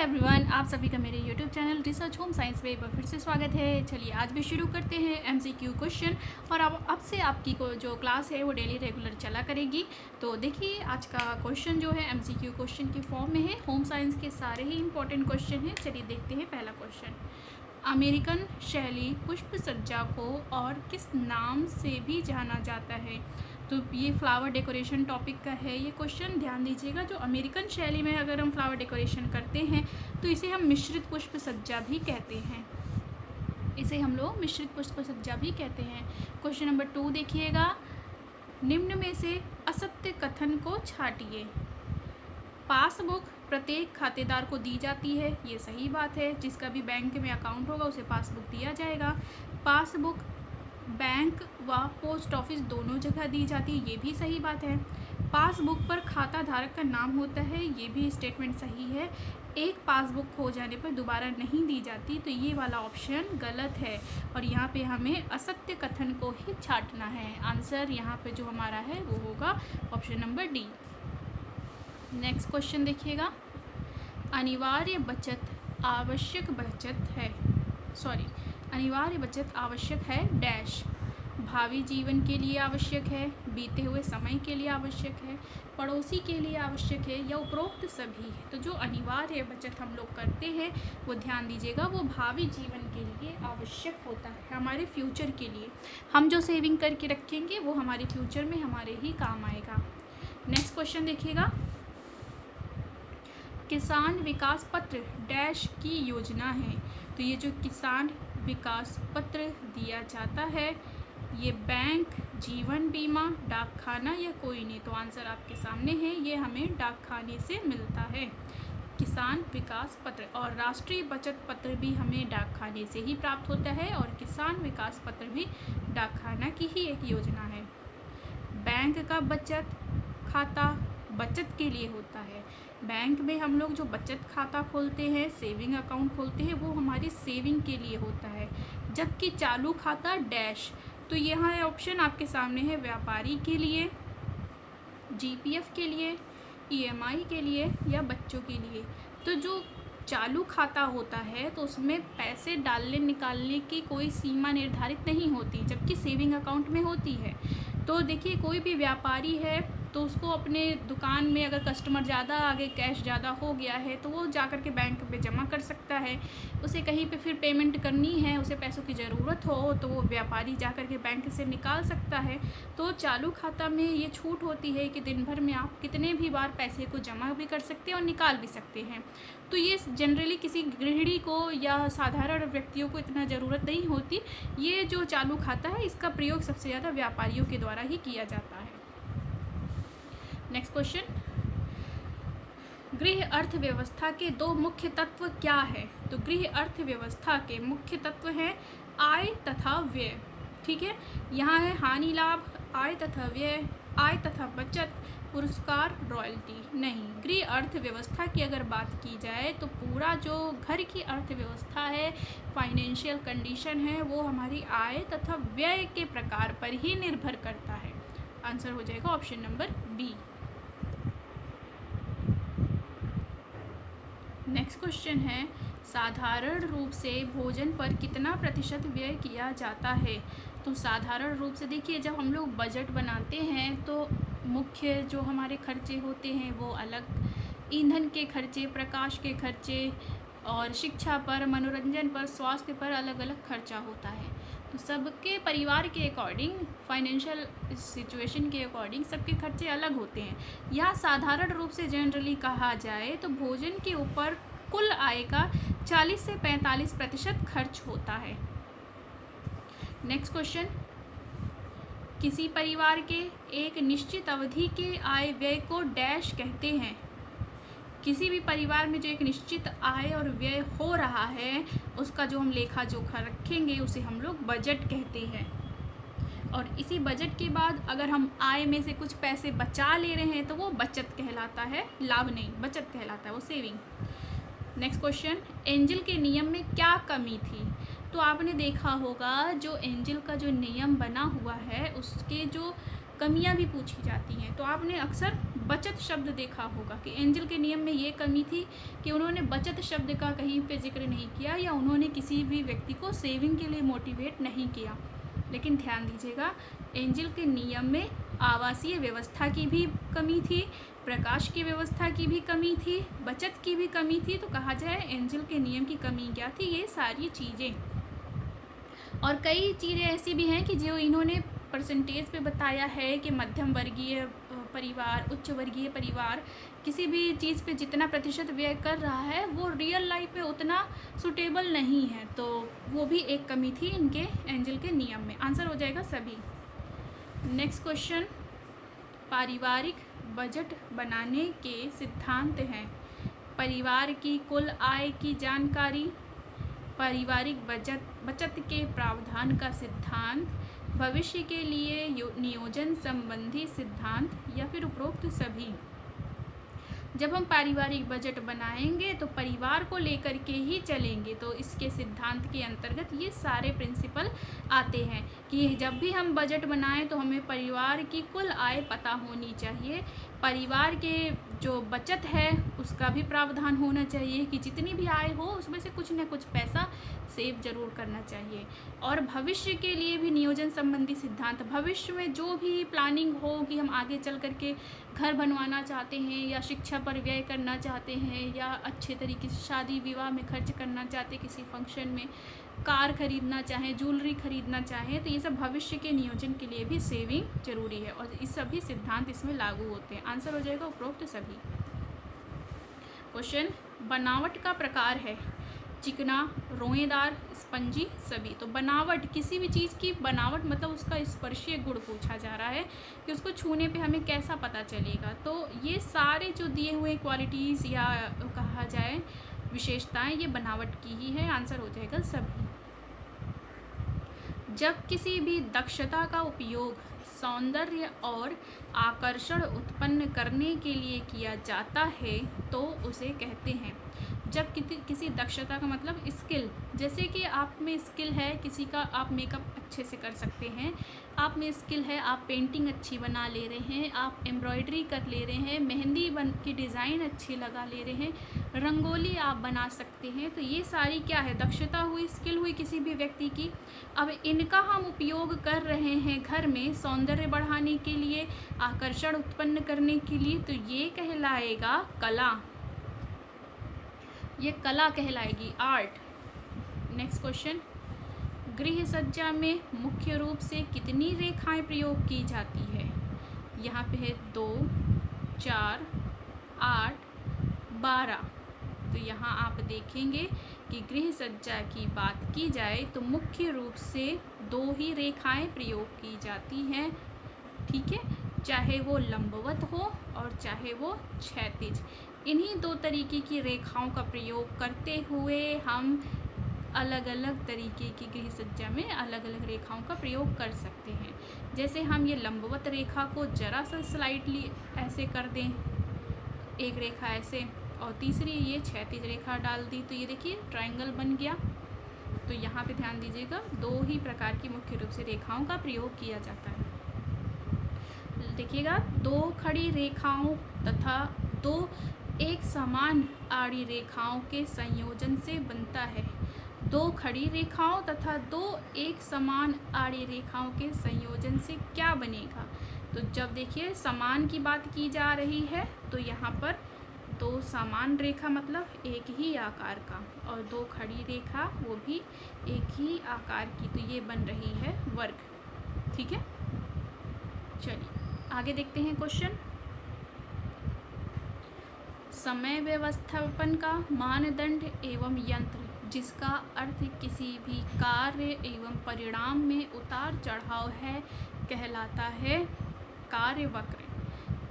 Everyone, आप सभी का मेरे YouTube channel research home science में एक बार फिर से स्वागत है। चलिए आज भी शुरू करते हैं एमसीक्यू क्वेश्चन। और अब से आपकी जो क्लास है वो डेली रेगुलर चला करेगी। तो देखिए आज का क्वेश्चन जो है एमसीक्यू क्वेश्चन की फॉर्म में है। होम साइंस के सारे ही इंपॉर्टेंट क्वेश्चन हैं। चलिए देखते हैं पहला क्वेश्चन। अमेरिकन शैली पुष्प सज्जा को और किस नाम से भी जाना जाता है? तो ये फ्लावर डेकोरेशन टॉपिक का है ये क्वेश्चन। ध्यान दीजिएगा, जो अमेरिकन शैली में अगर हम फ्लावर डेकोरेशन करते हैं तो इसे हम मिश्रित पुष्प सज्जा भी कहते हैं। इसे हम लोग मिश्रित पुष्प सज्जा भी कहते हैं। क्वेश्चन नंबर 2 देखिएगा। निम्न में से असत्य कथन को छांटिए। पासबुक प्रत्येक खातेदार को दी जाती है, ये सही बात है। जिसका भी बैंक में अकाउंट होगा उसे पासबुक दिया जाएगा। पासबुक बैंक व पोस्ट ऑफिस दोनों जगह दी जाती है, ये भी सही बात है। पासबुक पर खाता धारक का नाम होता है, ये भी स्टेटमेंट सही है। एक पासबुक खो जाने पर दोबारा नहीं दी जाती, तो ये वाला ऑप्शन गलत है। और यहाँ पे हमें असत्य कथन को ही छांटना है। आंसर यहाँ पे जो हमारा है वो होगा option number D. Next question देखिएगा। अनिवार्य बचत आवश्यक बचत है, अनिवार्य बचत आवश्यक है डैश। भावी जीवन के लिए आवश्यक है, बीते हुए समय के लिए आवश्यक है, पड़ोसी के लिए आवश्यक है, या उपरोक्त सभी। तो जो अनिवार्य बचत हम लोग करते हैं वो ध्यान दीजिएगा, वो भावी जीवन के लिए आवश्यक होता है, हमारे फ्यूचर के लिए। हम जो सेविंग करके रखेंगे वो हमारे फ्यूचर में हमारे ही काम आएगा। नेक्स्ट क्वेश्चन देखिएगा। किसान विकास पत्र डैश की योजना है। तो ये जो किसान विकास पत्र दिया जाता है ये बैंक, जीवन बीमा, डाकखाना या कोई नहीं। तो आंसर आपके सामने है, ये हमें डाकखाने से मिलता है किसान विकास पत्र। और राष्ट्रीय बचत पत्र भी हमें डाकखाने से ही प्राप्त होता है, और किसान विकास पत्र भी डाकखाना की ही एक योजना है। बैंक का बचत खाता बचत के लिए होता है। बैंक में हम लोग जो बचत खाता खोलते हैं, सेविंग अकाउंट खोलते हैं, वो हमारी सेविंग के लिए होता है। जबकि चालू खाता डैश, तो यहाँ ऑप्शन आपके सामने है व्यापारी के लिए, जीपीएफ के लिए, ईएमआई के लिए या बच्चों के लिए। तो जो चालू खाता होता है तो उसमें पैसे डालने निकालने की कोई सीमा निर्धारित नहीं होती, जबकि सेविंग अकाउंट में होती है। तो देखिए कोई भी व्यापारी है तो उसको अपने दुकान में अगर कस्टमर ज़्यादा आगे, कैश ज़्यादा हो गया है तो वो जाकर के बैंक पे जमा कर सकता है। उसे कहीं पे फिर पेमेंट करनी है, उसे पैसों की ज़रूरत हो तो वो व्यापारी जाकर के बैंक से निकाल सकता है। तो चालू खाता में ये छूट होती है कि दिन भर में आप कितने भी बार पैसे को जमा भी कर सकते हैं और निकाल भी सकते हैं। तो ये जनरली किसी गृहिणी को या साधारण व्यक्तियों को इतना ज़रूरत नहीं होती। ये जो चालू खाता है इसका प्रयोग सबसे ज़्यादा व्यापारियों के द्वारा ही किया जाता है। Next question. गृह अर्थव्यवस्था के दो मुख्य तत्व क्या है? तो गृह अर्थव्यवस्था के मुख्य तत्व हैं आय तथा व्यय। ठीक है, यहाँ है हानि लाभ, आय तथा व्यय, आय तथा बचत, पुरस्कार, रॉयल्टी। नहीं, गृह अर्थव्यवस्था की अगर बात की जाए तो पूरा जो घर की अर्थव्यवस्था है, फाइनेंशियल कंडीशन है, वो हमारी आय तथा व्यय के प्रकार पर ही निर्भर करता है। आंसर हो जाएगा option number B. Next question है, साधारण रूप से भोजन पर कितना प्रतिशत व्यय किया जाता है? तो साधारण रूप से देखिए, जब हम लोग बजट बनाते हैं तो मुख्य जो हमारे खर्चे होते हैं वो अलग, ईंधन के खर्चे, प्रकाश के खर्चे, और शिक्षा पर, मनोरंजन पर, स्वास्थ्य पर अलग अलग खर्चा होता है। तो सबके परिवार के अकॉर्डिंग, फाइनेंशियल सिचुएशन के अकॉर्डिंग सबके खर्चे अलग होते हैं। यहाँ साधारण रूप से जनरली कहा जाए तो भोजन के ऊपर कुल आय का 40 से 45% खर्च होता है। Next question. किसी परिवार के एक निश्चित अवधि के आय व्यय को डैश कहते हैं। किसी भी परिवार में जो एक निश्चित आय और व्यय हो रहा है उसका जो हम लेखा जोखा रखेंगे उसे हम लोग बजट कहते हैं। और इसी बजट के बाद अगर हम आय में से कुछ पैसे बचा ले रहे हैं तो वो बचत कहलाता है, लाभ नहीं, बचत कहलाता है, वो सेविंग। Next question. एंजल के नियम में क्या कमी थी? तो आपने देखा होगा जो एंजल का जो नियम बना हुआ है उसके जो कमियां भी पूछी जाती हैं। तो आपने अक्सर बचत शब्द देखा होगा कि एंजल के नियम में ये कमी थी कि उन्होंने बचत शब्द का कहीं पे जिक्र नहीं किया या उन्होंने किसी भी व्यक्ति को सेविंग के लिए मोटिवेट नहीं किया। लेकिन ध्यान दीजिएगा, एंजल के नियम में आवासीय व्यवस्था की भी कमी थी, प्रकाश की व्यवस्था की भी कमी थी, बचत की भी कमी थी। तो कहा जाए एंजल के नियम की कमी क्या थी? ये सारी चीज़ें। और कई चीज़ें ऐसी भी हैं कि जो इन्होंने परसेंटेज पे बताया है कि मध्यम वर्गीय परिवार, उच्च वर्गीय परिवार किसी भी चीज़ पे जितना प्रतिशत व्यय कर रहा है वो रियल लाइफ में उतना सुटेबल नहीं है। तो वो भी एक कमी थी इनके एंजल के नियम में। आंसर हो जाएगा सभी। नेक्स्ट क्वेश्चन, पारिवारिक बजट बनाने के सिद्धांत हैं। परिवार की कुल आय की जानकारी, पारिवारिक बचत के प्रावधान का सिद्धांत, भविष्य के लिए नियोजन संबंधी सिद्धांत या फिर उपरोक्त सभी। जब हम पारिवारिक बजट बनाएंगे तो परिवार को लेकर के ही चलेंगे। तो इसके सिद्धांत के अंतर्गत ये सारे प्रिंसिपल आते हैं कि जब भी हम बजट बनाएं तो हमें परिवार की कुल आय पता होनी चाहिए, परिवार के जो बचत है उसका भी प्रावधान होना चाहिए कि जितनी भी आय हो उसमें से कुछ न कुछ पैसा सेव जरूर करना चाहिए, और भविष्य के लिए भी नियोजन संबंधी सिद्धांत। भविष्य में जो भी प्लानिंग हो कि हम आगे चल करके घर बनवाना चाहते हैं या शिक्षा पर व्यय करना चाहते हैं या अच्छे तरीके से शादी विवाह में खर्च करना चाहते हैं, किसी फंक्शन में कार खरीदना चाहें, ज्वेलरी खरीदना चाहें, तो ये सब भविष्य के नियोजन के लिए भी सेविंग जरूरी है और इस सभी सिद्धांत इसमें लागू होते हैं। आंसर हो जाएगा उपरोक्त सभी। क्वेश्चन, बनावट का प्रकार है चिकना, रोएदार, स्पंजी, सभी। तो बनावट, किसी भी चीज़ की बनावट मतलब उसका स्पर्शीय गुण पूछा जा रहा है कि उसको छूने पे हमें कैसा पता चलेगा। तो ये सारे जो दिए हुए क्वालिटीज़ या कहा जाए विशेषताएं, ये बनावट की ही है। आंसर हो जाएगा सभी। जब किसी भी दक्षता का उपयोग सौंदर्य और आकर्षण उत्पन्न करने के लिए किया जाता है तो उसे कहते हैं। जब किसी दक्षता का मतलब स्किल, जैसे कि आप में स्किल है किसी का, आप मेकअप अच्छे से कर सकते हैं, आप में स्किल है, आप पेंटिंग अच्छी बना ले रहे हैं, आप एम्ब्रॉयडरी कर ले रहे हैं, मेहंदी की डिज़ाइन अच्छी लगा ले रहे हैं, रंगोली आप बना सकते हैं। तो ये सारी क्या है? दक्षता हुई, स्किल हुई किसी भी व्यक्ति की। अब इनका हम उपयोग कर रहे हैं घर में सौंदर्य बढ़ाने के लिए, आकर्षण उत्पन्न करने के लिए, तो ये कहलाएगा कला, ये कला कहलाएगी, आर्ट। नेक्स्ट क्वेश्चन, गृह सज्जा में मुख्य रूप से कितनी रेखाएं प्रयोग की जाती है? यहाँ पे है 2, 4, 8, 12। तो यहाँ आप देखेंगे कि गृह सज्जा की बात की जाए तो मुख्य रूप से 2 ही रेखाएं प्रयोग की जाती हैं, ठीक है, चाहे वो लंबवत हो और चाहे वो क्षैतिज। इन्हीं 2 तरीके की रेखाओं का प्रयोग करते हुए हम अलग अलग तरीके की गृह सज्जा में अलग अलग रेखाओं का प्रयोग कर सकते हैं। जैसे हम ये लंबवत रेखा को जरा सा स्लाइटली ऐसे कर दें, एक रेखा ऐसे, और तीसरी ये क्षैतिज रेखा डाल दी, तो ये देखिए ट्रायंगल बन गया। तो यहाँ पे ध्यान दीजिएगा, 2 ही प्रकार की मुख्य रूप से रेखाओं का प्रयोग किया जाता है। देखिएगा, 2 खड़ी रेखाओं तथा 2 एक समान आड़ी रेखाओं के संयोजन से बनता है। 2 खड़ी रेखाओं तथा 2 एक समान आड़ी रेखाओं के संयोजन से क्या बनेगा? तो जब देखिए समान की बात की जा रही है तो यहाँ पर 2 समान रेखा मतलब एक ही आकार का, और 2 खड़ी रेखा वो भी एक ही आकार की, तो ये बन रही है वर्ग, ठीक है। चलिए आगे देखते हैं क्वेश्चन। समय व्यवस्थापन का मानदंड एवं यंत्र जिसका अर्थ किसी भी कार्य एवं परिणाम में उतार चढ़ाव है कहलाता है कार्यवक्र।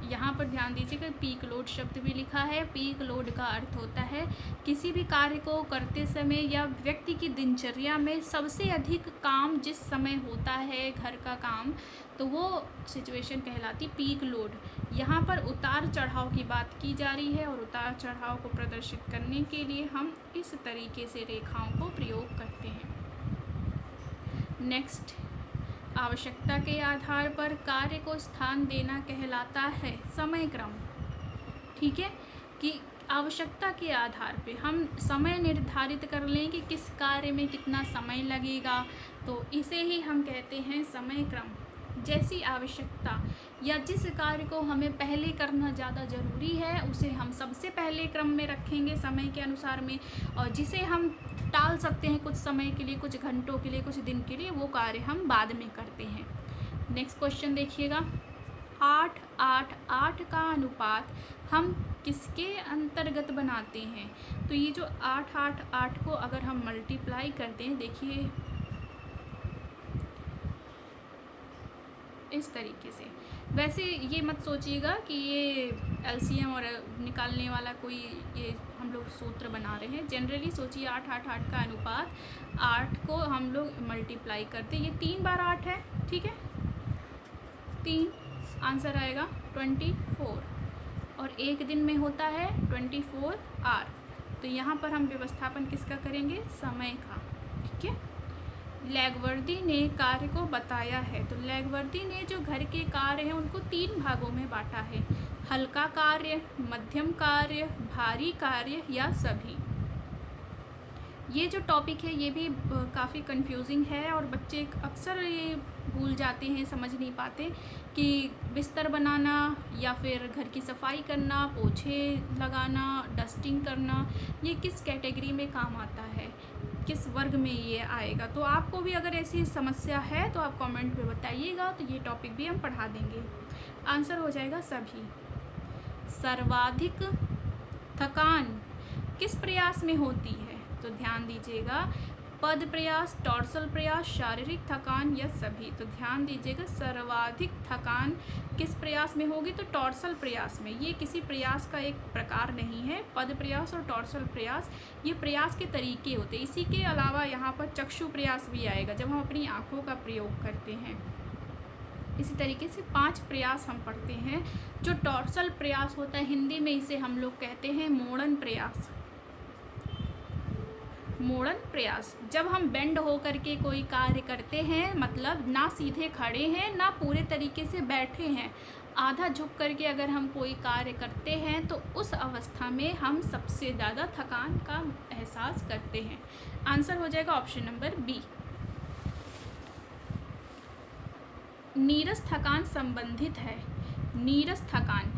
यहाँ पर ध्यान दीजिएगा, पीक लोड शब्द भी लिखा है। पीक लोड का अर्थ होता है किसी भी कार्य को करते समय या व्यक्ति की दिनचर्या में सबसे अधिक काम जिस समय होता है, घर का काम, तो वो सिचुएशन कहलाती पीक लोड। यहाँ पर उतार चढ़ाव की बात की जा रही है और उतार चढ़ाव को प्रदर्शित करने के लिए हम इस तरीके से रेखाओं को प्रयोग करते हैं। नेक्स्ट, आवश्यकता के आधार पर कार्य को स्थान देना कहलाता है समय क्रम। ठीक है, कि आवश्यकता के आधार पे हम समय निर्धारित कर लें कि किस कार्य में कितना समय लगेगा, तो इसे ही हम कहते हैं समय क्रम। जैसी आवश्यकता या जिस कार्य को हमें पहले करना ज़्यादा ज़रूरी है उसे हम सबसे पहले क्रम में रखेंगे समय के अनुसार में, और जिसे हम टाल सकते हैं कुछ समय के लिए, कुछ घंटों के लिए, कुछ दिन के लिए, वो कार्य हम बाद में करते हैं। नेक्स्ट क्वेश्चन देखिएगा, 8-8-8 का अनुपात हम किसके अंतर्गत बनाते हैं? तो ये जो 8-8-8 को अगर हम मल्टीप्लाई करते हैं, देखिए इस तरीके से। वैसे ये मत सोचिएगा कि ये एलसीएम और निकालने वाला कोई ये हम लोग सूत्र बना रहे हैं। जनरली सोचिए 8-8-8 का अनुपात 8 को हम लोग मल्टीप्लाई करते हैं, ये 3 बार 8 है, ठीक है, 3 आंसर आएगा 24, और एक दिन में होता है 24 आवर। तो यहाँ पर हम व्यवस्थापन किसका करेंगे? समय का। ठीक है, लैगवर्दी ने कार्य को बताया है, तो लैगवर्दी ने जो घर के कार्य हैं उनको 3 भागों में बांटा है, हल्का कार्य, मध्यम कार्य, भारी कार्य या सभी। ये जो टॉपिक है ये भी काफ़ी कंफ्यूजिंग है और बच्चे अक्सर ये भूल जाते हैं, समझ नहीं पाते कि बिस्तर बनाना या फिर घर की सफाई करना, पोछे लगाना, डस्टिंग करना, ये किस कैटेगरी में काम आता है, किस वर्ग में ये आएगा। तो आपको भी अगर ऐसी समस्या है तो आप कमेंट में बताइएगा, तो ये टॉपिक भी हम पढ़ा देंगे। आंसर हो जाएगा सभी। सर्वाधिक थकान किस प्रयास में होती है? तो ध्यान दीजिएगा, पद प्रयास, टॉर्सल प्रयास, शारीरिक थकान या सभी। तो ध्यान दीजिएगा, सर्वाधिक थकान किस प्रयास में होगी? तो टॉर्सल प्रयास में। ये किसी प्रयास का एक प्रकार नहीं है। पद प्रयास और टॉर्सल प्रयास ये प्रयास के तरीके होते हैं। इसी के अलावा यहाँ पर चक्षु प्रयास भी आएगा जब हम अपनी आँखों का प्रयोग करते हैं। इसी तरीके से 5 प्रयास हम पढ़ते हैं। जो टॉर्सल प्रयास होता है, हिंदी में इसे हम लोग कहते हैं मोड़न प्रयास। मोड़न प्रयास, जब हम बेंड होकर के कोई कार्य करते हैं, मतलब ना सीधे खड़े हैं ना पूरे तरीके से बैठे हैं, आधा झुक करके अगर हम कोई कार्य करते हैं तो उस अवस्था में हम सबसे ज़्यादा थकान का एहसास करते हैं। आंसर हो जाएगा ऑप्शन नंबर बी। नीरस थकान संबंधित है। नीरस थकान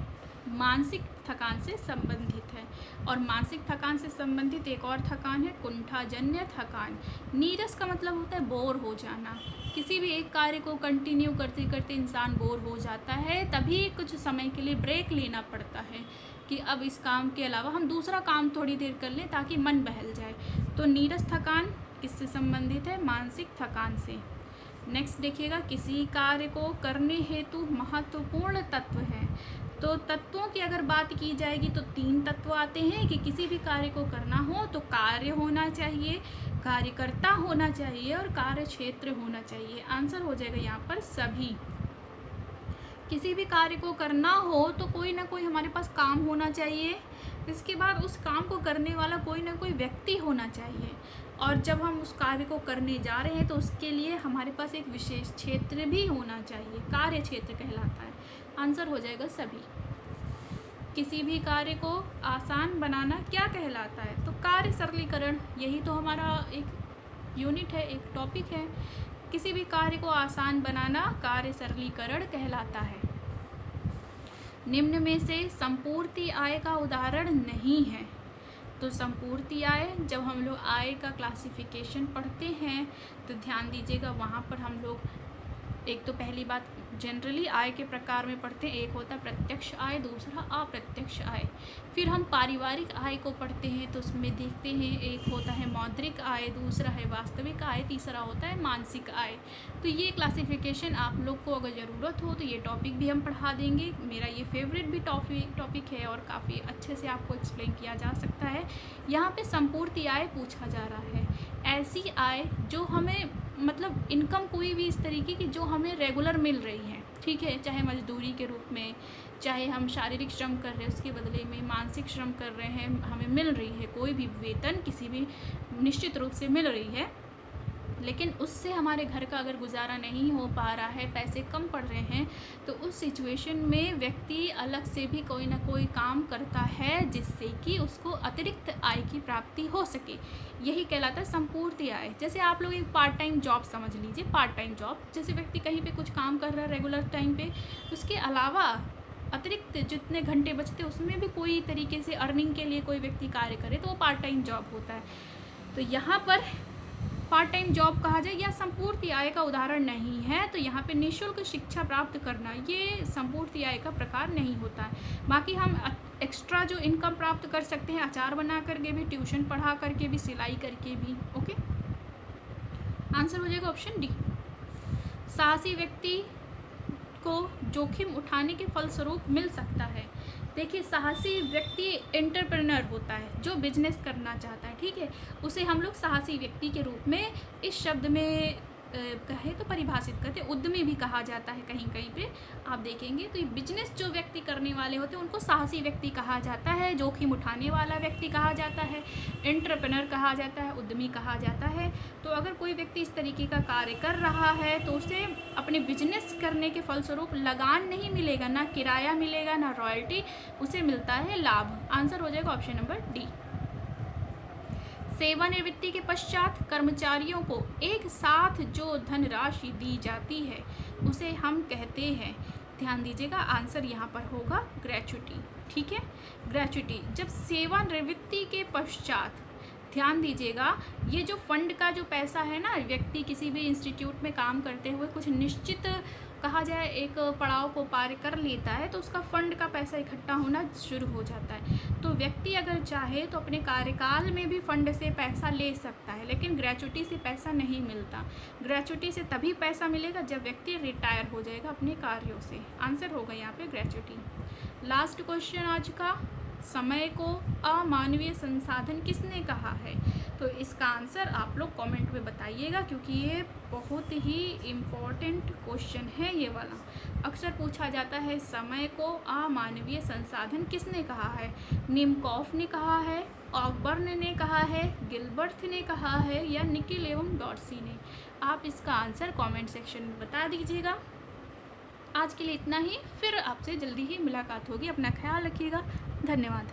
मानसिक थकान से संबंधित है, और मानसिक थकान से संबंधित एक और थकान है कुंठाजन्य थकान। नीरस का मतलब होता है बोर हो जाना। किसी भी एक कार्य को कंटिन्यू करते करते इंसान बोर हो जाता है, तभी कुछ समय के लिए ब्रेक लेना पड़ता है कि अब इस काम के अलावा हम दूसरा काम थोड़ी देर कर लें ताकि मन बहल जाए। तो नीरस थकान किससे संबंधित है? मानसिक थकान से। नेक्स्ट देखिएगा, किसी कार्य को करने हेतु महत्वपूर्ण तत्व है। तो तत्वों की अगर बात की जाएगी तो 3 तत्व आते हैं कि किसी भी कार्य को करना हो तो कार्य होना चाहिए, कार्यकर्ता होना चाहिए और कार्य क्षेत्र होना चाहिए। आंसर हो जाएगा यहाँ पर सभी। किसी भी कार्य को करना हो तो कोई ना कोई हमारे पास काम होना चाहिए, इसके बाद उस काम को करने वाला कोई ना कोई व्यक्ति होना चाहिए, और जब हम उस कार्य को करने जा रहे हैं तो उसके लिए हमारे पास एक विशेष क्षेत्र भी होना चाहिए, कार्य क्षेत्र कहलाता है। आंसर हो जाएगा सभी। किसी भी कार्य को आसान बनाना क्या कहलाता है? तो कार्य सरलीकरण, यही तो हमारा एक यूनिट है, एक टॉपिक है। किसी भी कार्य को आसान बनाना कार्य सरलीकरण कहलाता है। निम्न में से संपूर्ति आय का उदाहरण नहीं है। तो संपूर्ति आय, जब हम लोग आय का क्लासिफिकेशन पढ़ते हैं तो ध्यान दीजिएगा, वहाँ पर हम लोग एक तो पहली बात जनरली आय के प्रकार में पढ़ते हैं, एक होता है प्रत्यक्ष आय, दूसरा अप्रत्यक्ष आय। फिर हम पारिवारिक आय को पढ़ते हैं तो उसमें देखते हैं एक होता है मौद्रिक आय, दूसरा है वास्तविक आय, तीसरा होता है मानसिक आय। तो ये क्लासिफिकेशन आप लोग को अगर ज़रूरत हो तो ये टॉपिक भी हम पढ़ा देंगे। मेरा ये फेवरेट भी टॉपिक है और काफ़ी अच्छे से आपको एक्सप्लेन किया जा सकता है। यहाँ पे संपूर्ति आय पूछा जा रहा है, ऐसी आय जो हमें मतलब इनकम कोई भी इस तरीके की जो हमें रेगुलर मिल रही है, ठीक है, चाहे मजदूरी के रूप में, चाहे हम शारीरिक श्रम कर रहे हैं उसके बदले में मानसिक श्रम कर रहे हैं, हमें मिल रही है कोई भी वेतन किसी भी निश्चित रूप से मिल रही है, लेकिन उससे हमारे घर का अगर गुजारा नहीं हो पा रहा है, पैसे कम पड़ रहे हैं, तो उस सिचुएशन में व्यक्ति अलग से भी कोई ना कोई काम करता है जिससे कि उसको अतिरिक्त आय की प्राप्ति हो सके। यही कहलाता है संपूर्ति आय। जैसे आप लोग एक पार्ट टाइम जॉब समझ लीजिए, पार्ट टाइम जॉब, जैसे व्यक्ति कहीं पे कुछ काम कर रहा है रेगुलर टाइम पे, उसके अलावा अतिरिक्त जितने घंटे बचते उसमें भी कोई तरीके से अर्निंग के लिए कोई व्यक्ति कार्य करे तो वो पार्ट टाइम जॉब होता है। तो यहाँ पर पार्ट टाइम जॉब कहा जाए या संपूर्ति आय का उदाहरण नहीं है, तो यहाँ पे निःशुल्क शिक्षा प्राप्त करना ये संपूर्ति आय का प्रकार नहीं होता है। बाकी हम एक्स्ट्रा जो इनकम प्राप्त कर सकते हैं, अचार बना करके भी, ट्यूशन पढ़ा करके भी, सिलाई करके भी। ओके, आंसर हो जाएगा ऑप्शन डी। साहसी व्यक्ति को जोखिम उठाने के फलस्वरूप मिल सकता है। देखिए, साहसी व्यक्ति एंटरप्रेन्योर होता है जो बिजनेस करना चाहता है, ठीक है, उसे हम लोग साहसी व्यक्ति के रूप में इस शब्द में कहे तो परिभाषित करते हैं। उद्यमी भी कहा जाता है कहीं कहीं पे, आप देखेंगे। तो ये बिजनेस जो व्यक्ति करने वाले होते हैं उनको साहसी व्यक्ति कहा जाता है, जोखिम उठाने वाला व्यक्ति कहा जाता है, एंटरप्रेन्योर कहा जाता है, उद्यमी कहा जाता है। तो अगर कोई व्यक्ति इस तरीके का कार्य कर रहा है तो उसे अपने बिजनेस करने के फलस्वरूप लगान नहीं मिलेगा, ना किराया मिलेगा, ना रॉयल्टी, उसे मिलता है लाभ। आंसर हो जाएगा ऑप्शन नंबर डी। सेवानिवृत्ति के पश्चात कर्मचारियों को एक साथ जो धनराशि दी जाती है उसे हम कहते हैं, ध्यान दीजिएगा, आंसर यहाँ पर होगा ग्रेच्युटी। ठीक है, ग्रेच्युटी। जब सेवानिवृत्ति के पश्चात, ध्यान दीजिएगा, ये जो फंड का जो पैसा है ना, व्यक्ति किसी भी इंस्टीट्यूट में काम करते हुए कुछ निश्चित कहा जाए एक पड़ाव को पार कर लेता है तो उसका फंड का पैसा इकट्ठा होना शुरू हो जाता है। तो व्यक्ति अगर चाहे तो अपने कार्यकाल में भी फंड से पैसा ले सकता है, लेकिन ग्रेच्युटी से पैसा नहीं मिलता। ग्रेच्युटी से तभी पैसा मिलेगा जब व्यक्ति रिटायर हो जाएगा अपने कार्यों से। आंसर होगा यहाँ पे ग्रेच्युटी। लास्ट क्वेश्चन आज का, समय को अमानवीय संसाधन किसने कहा है? तो इसका आंसर आप लोग कमेंट में बताइएगा, क्योंकि ये बहुत ही इम्पोर्टेंट क्वेश्चन है ये वाला। अक्सर पूछा जाता है समय को अमानवीय संसाधन किसने कहा है? निमकॉफ ने कहा है, ऑकबर्न ने कहा है, गिलबर्ट ने कहा है, या निकिल एवं डॉर्सी ने? आप इसका आंसर कमेंट सेक्शन में बता दीजिएगा। आज के लिए इतना ही, फिर आपसे जल्दी ही मुलाकात होगी। अपना ख्याल रखिएगा। धन्यवाद।